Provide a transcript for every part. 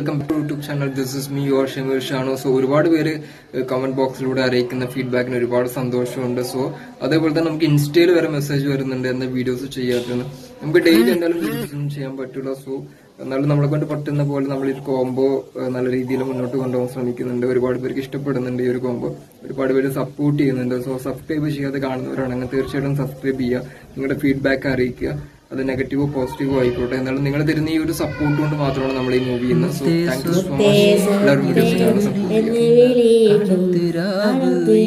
Welcome to YouTube channel. This is me your Shameer Shanu. So ഒരുപാട് പേര് comment ബോക്സിലൂടെ അറിയിക്കുന്ന ഫീഡ്ബാക്കിന് ഒരുപാട് സന്തോഷമുണ്ട്. സോ അതേപോലെ തന്നെ നമുക്ക് ഇൻസ്റ്റയിൽ വരെ മെസ്സേജ് വരുന്നുണ്ട് എന്ന വീഡിയോസ് ചെയ്യാത്തത്. നമുക്ക് ഡെയിലി എന്തായാലും വീഡിയോസ് ഒന്നും ചെയ്യാൻ പറ്റില്ല. സോ എന്നാലും നമ്മളെ കൊണ്ട് പറ്റുന്ന പോലെ നമ്മൾ ഈ കോംബോ നല്ല രീതിയിൽ മുന്നോട്ട് കൊണ്ടുപോകാൻ ശ്രമിക്കുന്നുണ്ട്. ഒരുപാട് പേർക്ക് ഇഷ്ടപ്പെടുന്നുണ്ട് ഈ ഒരു കോംബോ. ഒരുപാട് പേര് സപ്പോർട്ട് ചെയ്യുന്നുണ്ട്. സോ സബ്സ്ക്രൈബ് ചെയ്യാതെ കാണുന്നവരാണെങ്കിൽ തീർച്ചയായിട്ടും സബ്സ്ക്രൈബ് ചെയ്യുക. നിങ്ങളുടെ ഫീഡ്ബാക്ക് അറിയിക്കുക. അത് നെഗറ്റീവോ പോസിറ്റീവോ ആയിക്കോട്ടെ. എന്നാലും നിങ്ങൾ തരുന്ന ഈ ഒരു സപ്പോർട്ട് കൊണ്ട് മാത്രമാണ് നമ്മൾ ഈ മൂവി ചെയ്യുന്നത്. So thank you so much. എല്ലാവരും വീഡിയോസ് കാണാൻ സപ്പോർട്ട്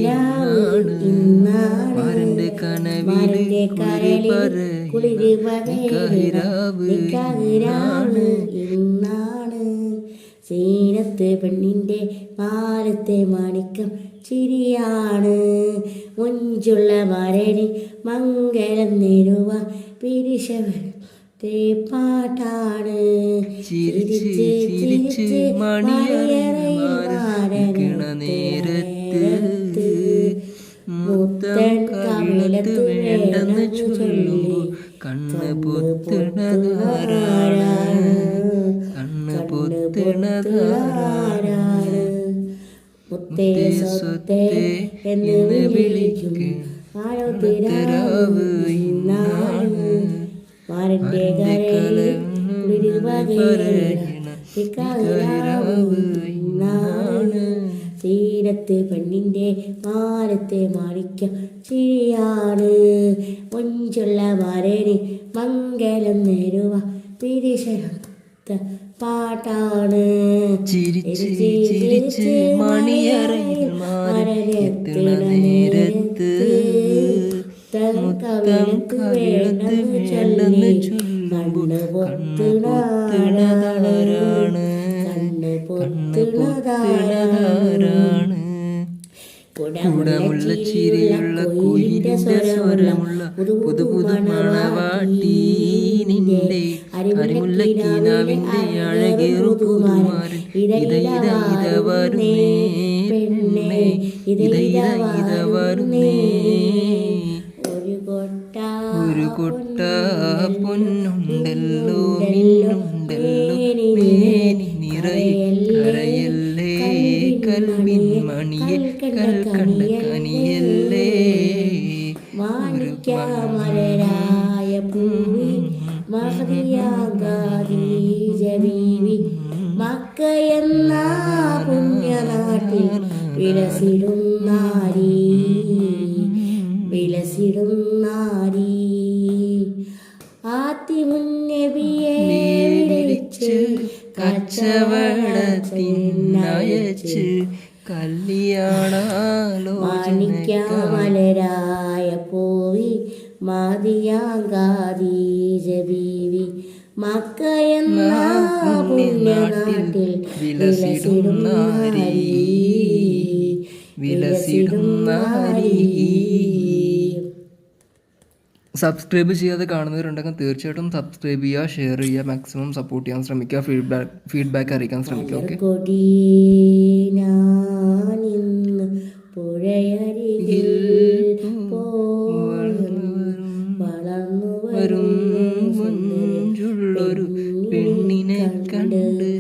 സീനത്ത് പെണ്ണിന്റെ മാലത്തെ മാണിക്കം ചിരിയാണ്. മുഞ്ചുള്ള മരണി മംഗലം നേരുവ പിരിശവത്തെ പാട്ടാണ്. ചിരിച്ച് ചിരിച്ച് മണിയറയിണ നേരത്ത് മുത്തൻ കവിളത്ത് വേണ്ടെന്ന് ചൊല്ലുമ്പോൾ കണ്ണ് പൊത്തുണതാരാണ്, കണ്ണ് പൊത്തുണതാരാണ്. മുത്തേ സ്വത്തേ എന്ന് വിളിക്കും ആരോഗ്യരാവ് ഇന്നാണ്. മാരന്റെ കരയിൽ ഇന്നാണ്. തീരത്ത് പെണ്ണിന്റെ മാനത്തെ മാണിക്കം ചിരിയാണ്. മൊഞ്ചുള്ള മരണി മംഗലം നേരുവ പിരിശരത്ത പാട്ടാണ്. ചിരിച്ച് ചിരിച്ച് മണിയറയിൽ മാരനെത്തുന്ന നേരത്ത് മുത്തം കവിളത്ത് വേണ്ടെന്ന് ചൊല്ലുമ്പോൾ കണ്ണ് പൊത്തുണതാരാണ്. കുടമുള്ള ചിരിയുള്ള കുയിലിന്റെ സ്വരമുള്ള പുതു പുതു മണവാട്ടി നിന്റെ അരിമുല്ല കീനാവിന്റെ അഴകേറു പുതുമാരൻ ഇത ഇത ഇത വരുന്നേ പെണ്ണേ, ഇത ഇത ഇത വരുന്നേ. ഒരു കൊട്ട പൊന്നുണ്ടല്ലോ മിന്നുണ്ടല്ലോ മേനി നിറയല്ലേ കൽവിൻ മണിയെ കൽക്കണ്ട കനിയല്ലേ. മാണിക്യമലരായ പൂവി മഹദിയാകാദീജബീവി മക്കയെന്ന പുണ്യനാട്ടിൽ വിലസിടും നാരീ, വിലസിടും നാരീ. ആത്തിമുന്നബിയെ വിളിച്ച് കച്ചവടത്തിനയച്ച് മാണിക്യമലരായ പൂവി മഹദിയാകാദീജബീവി മക്കയെന്ന പുണ്യനാട്ടിൽ വിലസിടും നാരീ, വിലസിടും നാരീ. സബ്സ്ക്രൈബ് ചെയ്യാതെ കാണുന്നവരുണ്ടെങ്കിൽ തീർച്ചയായിട്ടും സബ്സ്ക്രൈബ് ചെയ്യുക, ഷെയർ ചെയ്യുക, മാക്സിമം സപ്പോർട്ട് ചെയ്യാൻ ശ്രമിക്കുക, ഫീഡ്ബാക്ക് അറിയിക്കാൻ ശ്രമിക്കുക. ഓക്കെ. പുഴയരികിൽ വളർന്നു വരും മുഞ്ചുള്ളൊരു പെണ്ണിനെ കണ്ട്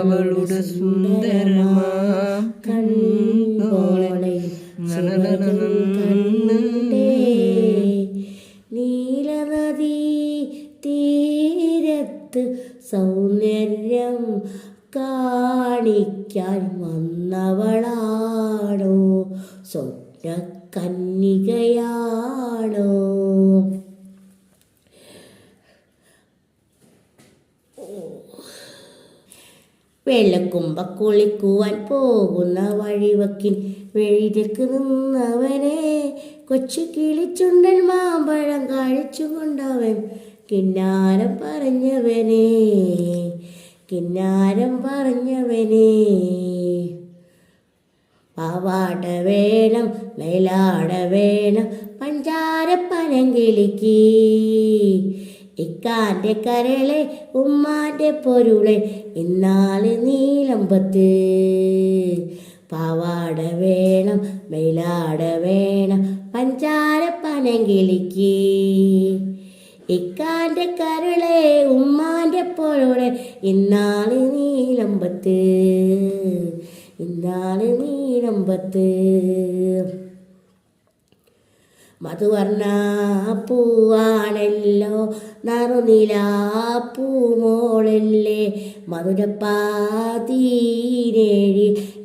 അവളുടെ സുന്ദരമാം കണ്ണോളെ നീലനദീ തീരത്ത് സൗന്ദര്യം കാണിക്കാൻ വന്നവളാണോ, സ്വപ്നകന്യകയാണോ? വെള്ളക്കുമ്പ കുളിക്കുവാൻ പോകുന്ന വഴിവക്കിൻ വെഴിതക്ക് നിന്നവനെ കൊച്ചു കിളിച്ചുണ്ടൻ മാമ്പഴം കഴിച്ചുകൊണ്ടവൻ കിന്നാരം പറഞ്ഞവനെ, കിന്നാരം പറഞ്ഞവനെ. പാവാട വേണം മേലാട വേണം പഞ്ചാര പനങ്കിളിക്ക്, ഇക്കാന്റെ കരളെ ഉമ്മാന്റെ പൊരുളെ ഇന്നാള് നീലമ്പത്ത്. പാവാട വേണം മേലാട വേണം പഞ്ചാര പനങ്കിളിക്ക്, ഇക്കാന്റെ കരളെ ഉമ്മാന്റെ പൊരുളെ ഇന്നാള് നീലമ്പത്ത് ഇന്നാള് നീലമ്പത്ത് മധുവർണ്ണ പൂവാണല്ലോ നറുനിലാ പൂമോളല്ലേ മധുരപ്പാതീരേഴി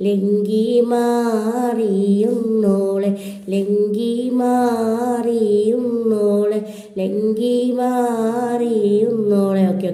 ലങ്കി മാറിയുന്നോളെ ലങ്കി മാറിയുന്നോളെ ലങ്കി മാറിയുന്നോളെ ഓക്കെ